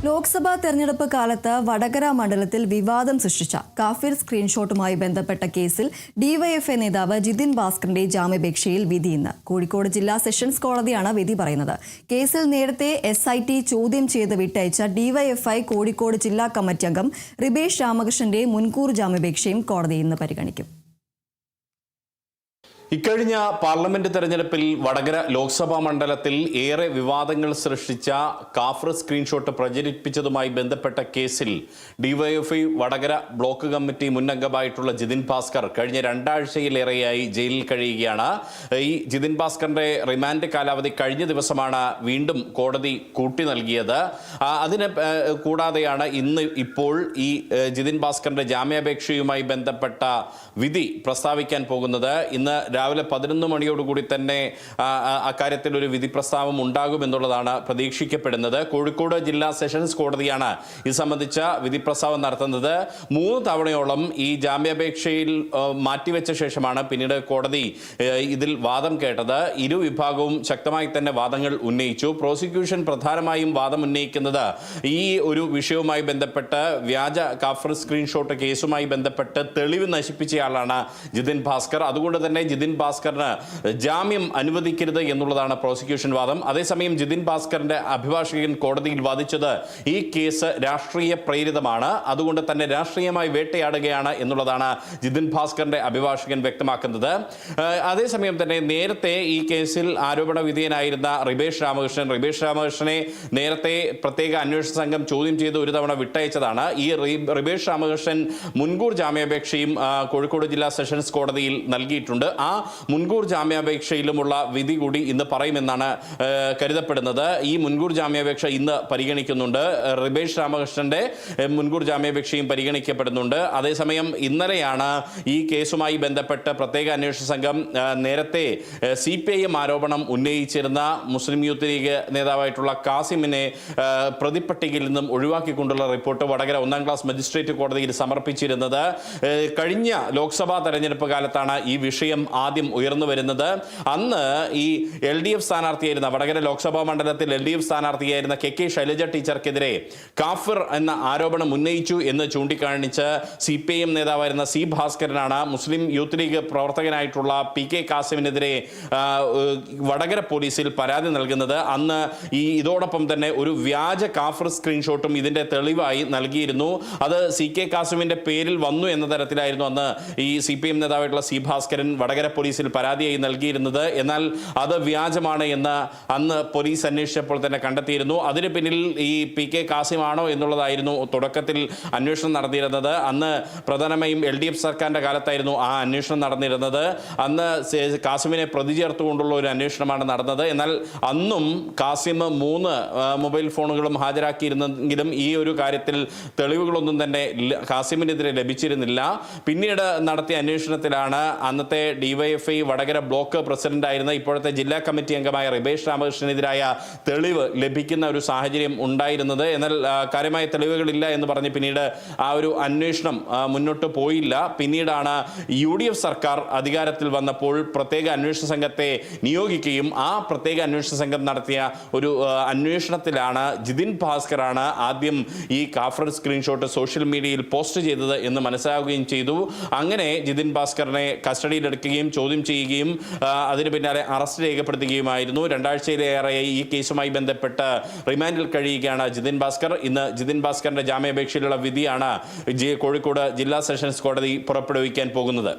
ലോക്സഭാ തെരഞ്ഞെടുപ്പ് കാലത്ത് വടകര മണ്ഡലത്തിൽ വിവാദം സൃഷ്ടിച്ച കാഫിർ സ്ക്രീൻഷോട്ടുമായി ബന്ധപ്പെട്ട കേസിൽ ഡിവൈഎഫ്ഐ നേതാവ് ജിതിൻ ഭാസ്കറിന്റെ ജാമ്യാപേക്ഷയിൽ വിധി ഇന്ന്. കോഴിക്കോട് ജില്ലാ സെഷൻസ് കോടതിയാണ് വിധി പറയുന്നത്. കേസിൽ നേരത്തെ SIT ചോദ്യം ചെയ്ത് വിട്ടയച്ച ഡിവൈഎഫ്ഐ കോഴിക്കോട് ജില്ലാ കമ്മിറ്റി അംഗം റിബേഷ് രാമകൃഷ്ണന്റെ മുൻകൂർ ജാമ്യാപേക്ഷയും കോടതി ഇന്ന് പരിഗണിക്കും. ഇക്കഴിഞ്ഞ പാർലമെന്റ് തെരഞ്ഞെടുപ്പിൽ വടകര ലോക്സഭാ മണ്ഡലത്തിൽ ഏറെ വിവാദങ്ങൾ സൃഷ്ടിച്ച കാഫർ സ്ക്രീൻഷോട്ട് പ്രചരിപ്പിച്ചതുമായി ബന്ധപ്പെട്ട കേസിൽ ഡിവൈഎഫ്ഐ വടകര ബ്ലോക്ക് കമ്മിറ്റി മുൻ അംഗമായിട്ടുള്ള ജിതിൻ ഭാസ്കർ കഴിഞ്ഞ 2 ആഴ്ചയിലേറെയായി ജയിലിൽ കഴിയുകയാണ്. ഈ ജിതിൻ ഭാസ്കറിന്റെ റിമാൻഡ് കാലാവധി കഴിഞ്ഞ ദിവസമാണ് വീണ്ടും കോടതി കൂട്ടി നൽകിയത്. അതിന് കൂടാതെയാണ് ഇപ്പോൾ ഈ ജിതിൻ ഭാസ്കറിന്റെ ജാമ്യാപേക്ഷയുമായി ബന്ധപ്പെട്ട വിധി പ്രസ്താവിക്കാൻ പോകുന്നത്. ഇന്ന് രാവിലെ 11 മണിയോടുകൂടി തന്നെ അക്കാര്യത്തിൽ ഒരു വിധി പ്രസ്താവം ഉണ്ടാകുമെന്നുള്ളതാണ് പ്രതീക്ഷിക്കപ്പെടുന്നത്. കോഴിക്കോട് ജില്ലാ സെഷൻസ് കോടതിയാണ് ഇത് സംബന്ധിച്ച വിധി പ്രസ്താവം നടത്തുന്നത്. 3 തവണയോളം ഈ ജാമ്യാപേക്ഷയിൽ മാറ്റിവെച്ച ശേഷമാണ് പിന്നീട് കോടതി ഇതിൽ വാദം കേട്ടത്. ഇരു വിഭാഗവും ശക്തമായി തന്നെ വാദങ്ങൾ ഉന്നയിച്ചു. പ്രോസിക്യൂഷൻ പ്രധാനമായും വാദം ഉന്നയിക്കുന്നത് ഈ ഒരു വിഷയവുമായി ബന്ധപ്പെട്ട് വ്യാജ കാഫർ സ്ക്രീൻഷോട്ട് കേസുമായി ബന്ധപ്പെട്ട് തെളിവ് നശിപ്പിച്ചയാളാണ് ജിതിൻ ഭാസ്കർ. അതുകൊണ്ട് തന്നെ ജിതിൻ ഭാസ്കറിന് ജാമ്യം അനുവദിക്കരുത് എന്നുള്ളതാണ് പ്രോസിക്യൂഷൻ വാദം. അതേസമയം ജിതിൻ ഭാസ്കറിന്റെ അഭിഭാഷകൻ കോടതിയിൽ വാദിച്ചത് ഈ കേസ് രാഷ്ട്രീയ പ്രേരിതമാണ്, അതുകൊണ്ട് തന്നെ രാഷ്ട്രീയമായി വേട്ടയാടുകയാണ് എന്നുള്ളതാണ് ജിതിൻ ഭാസ്കറിന്റെ അഭിഭാഷകൻ വ്യക്തമാക്കുന്നത്. അതേസമയം തന്നെ നേരത്തെ ഈ കേസിൽ ആരോപണ വിധേയനായിരുന്ന റിബേഷ് രാമകൃഷ്ണനെ നേരത്തെ പ്രത്യേക അന്വേഷണ സംഘം ചോദ്യം ചെയ്ത് ഒരു തവണ വിട്ടയച്ചതാണ്. ഈ റിബേഷ് രാമകൃഷ്ണൻ മുൻകൂർ ജാമ്യാപേക്ഷയും കോഴിക്കോട് ജില്ലാ സെഷൻസ് കോടതിയിൽ നൽകിയിട്ടുണ്ട്. ആ മുൻകൂർ ജാമ്യാപേക്ഷയിലുമുള്ള വിധി കൂടി ഇന്ന് പറയുമെന്നാണ് കരുതപ്പെടുന്നത്. ഈ മുൻകൂർ ജാമ്യാപേക്ഷ ഇന്ന് പരിഗണിക്കുന്നുണ്ട്. റിബേഷ് രാമകൃഷ്ണന്റെ മുൻകൂർ ജാമ്യാപേക്ഷയും പരിഗണിക്കപ്പെടുന്നുണ്ട്. അതേസമയം ഇന്നലെയാണ് ഈ കേസുമായി ബന്ധപ്പെട്ട് പ്രത്യേക അന്വേഷണ സംഘം നേരത്തെ CPIM ആരോപണം ഉന്നയിച്ചിരുന്ന മുസ്ലിം യൂത്ത് ലീഗ് നേതാവായിട്ടുള്ള കാസിമിനെ പ്രതിപ്പട്ടികയിൽ നിന്നും ഒഴിവാക്കിക്കൊണ്ടുള്ള റിപ്പോർട്ട് വടകര 1ാം ക്ലാസ് മജിസ്ട്രേറ്റ് കോടതിയിൽ സമർപ്പിച്ചിരുന്നത്. കഴിഞ്ഞ ലോക്സഭാ തെരഞ്ഞെടുപ്പ് കാലത്താണ് ഈ വിഷയം ആദ്യം ഉയർന്നു വരുന്നത്. അന്ന് ഈ LDF സ്ഥാനാർത്ഥിയായിരുന്ന വടകര ലോക്സഭാ മണ്ഡലത്തിൽ LDF സ്ഥാനാർത്ഥിയായിരുന്ന KK ശൈലജ ടീച്ചർക്കെതിരെ കാഫിർ എന്ന ആരോപണം ഉന്നയിച്ചു എന്ന് ചൂണ്ടിക്കാണിച്ച് CPIM നേതാവായിരുന്ന C ഭാസ്കരനാണ് മുസ്ലിം യൂത്ത് ലീഗ് പ്രവർത്തകനായിട്ടുള്ള PK കാസിമിനെതിരെ വടകര പോലീസിൽ പരാതി നൽകുന്നത്. അന്ന് ഇതോടൊപ്പം തന്നെ ഒരു വ്യാജ കാഫർ സ്ക്രീൻഷോട്ടും ഇതിന്റെ തെളിവായി നൽകിയിരുന്നു. അത് CK കാസിമിന്റെ പേരിൽ വന്നു എന്ന തരത്തിലായിരുന്നു അന്ന് ഈ CPIM നേതാവായിട്ടുള്ള C ഭാസ്കരൻ വടകര പോലീസിൽ പരാതിയായി നൽകിയിരുന്നത്. എന്നാൽ അത് വ്യാജമാണ് എന്ന് അന്ന് പോലീസ് അന്വേഷിച്ചപ്പോൾ തന്നെ കണ്ടെത്തിയിരുന്നു. അതിന് പിന്നിൽ ഈ PK കാസിമാണോ എന്നുള്ളതായിരുന്നു തുടക്കത്തിൽ അന്വേഷണം നടത്തിയിരുന്നത്. അന്ന് പ്രധാനമായും LDF സർക്കാരിന്റെ കാലത്തായിരുന്നു ആ അന്വേഷണം നടന്നിരുന്നത്. അന്ന് കാസിമിനെ പ്രതി ചേർത്തുകൊണ്ടുള്ള ഒരു അന്വേഷണമാണ് നടന്നത്. എന്നാൽ അന്നും കാസിം 3 മൊബൈൽ ഫോണുകളും ഹാജരാക്കിയിരുന്നെങ്കിലും ഈ ഒരു കാര്യത്തിൽ തെളിവുകളൊന്നും തന്നെ കാസിമിനെതിരെ ലഭിച്ചിരുന്നില്ല. പിന്നീട് നടത്തിയ അന്വേഷണത്തിലാണ് അന്നത്തെ ഡിവൈഎഫ്ഐ വടകര ബ്ലോക്ക് പ്രസിഡന്റായിരുന്ന ഇപ്പോഴത്തെ ജില്ലാ കമ്മിറ്റി അംഗമായ റിബേഷ് രാമകൃഷ്ണനെതിരായ തെളിവ് ലഭിക്കുന്ന ഒരു സാഹചര്യം ഉണ്ടായിരുന്നത്. എന്നാൽ കാര്യമായ തെളിവുകളില്ല എന്ന് പറഞ്ഞ് പിന്നീട് ആ ഒരു അന്വേഷണം മുന്നോട്ട് പോയില്ല. പിന്നീടാണ് UDF സർക്കാർ അധികാരത്തിൽ വന്നപ്പോൾ പ്രത്യേക അന്വേഷണ സംഘത്തെ നിയോഗിക്കുകയും ആ പ്രത്യേക അന്വേഷണ സംഘം നടത്തിയ ഒരു അന്വേഷണത്തിലാണ് ജിതിൻ ഭാസ്കറാണ് ആദ്യം ഈ കാഫർ സ്ക്രീൻഷോട്ട് സോഷ്യൽ മീഡിയയിൽ പോസ്റ്റ് ചെയ്തത് എന്ന് മനസ്സിലാവുകയും ചെയ്തു. അങ്ങനെ ജിതിൻ ഭാസ്കറിനെ കസ്റ്റഡിയിലെടുക്കുകയും ചോദ്യം ചെയ്യുകയും അതിന് പിന്നാലെ അറസ്റ്റ് രേഖപ്പെടുത്തുകയുമായിരുന്നു. 2 ആഴ്ചയിലേറെയായി ഈ കേസുമായി ബന്ധപ്പെട്ട് റിമാൻഡിൽ കഴിയുകയാണ് ജിതിൻ ഭാസ്കർ. ഇന്ന് ജിതിൻ ഭാസ്കറിന്റെ ജാമ്യാപേക്ഷയിലുള്ള വിധിയാണ് കോഴിക്കോട് ജില്ലാ സെഷൻസ് കോടതി പുറപ്പെടുവിക്കാൻ പോകുന്നത്.